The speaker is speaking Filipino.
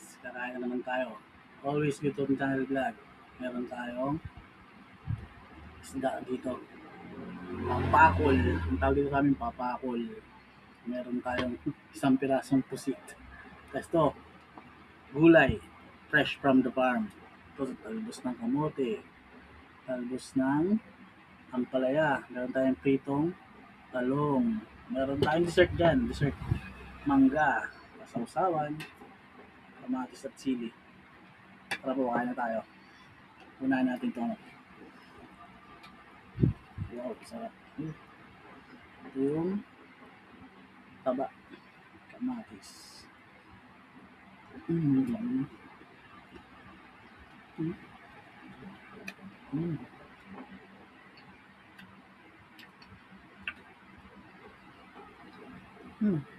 guys, kakain na naman tayo. Always YouTube channel vlog. Meron tayong isda dito. Papakol. Ang tawag dito sa amin, papakol. Meron tayong isang pirasong pusit. Tapos to, gulay. Fresh from the farm. Ito, talbos ng kamote. Talbos ng ampalaya. Meron tayong pritong talong. Meron tayong dessert dyan. Dessert mangga. Pasawsawan. Kamatis at sili. Tara po, kain na tayo. Unahin natin ito. Wow, sarap. Ito yung taba. Kamatis. Mm. Mm. Mm. Mm.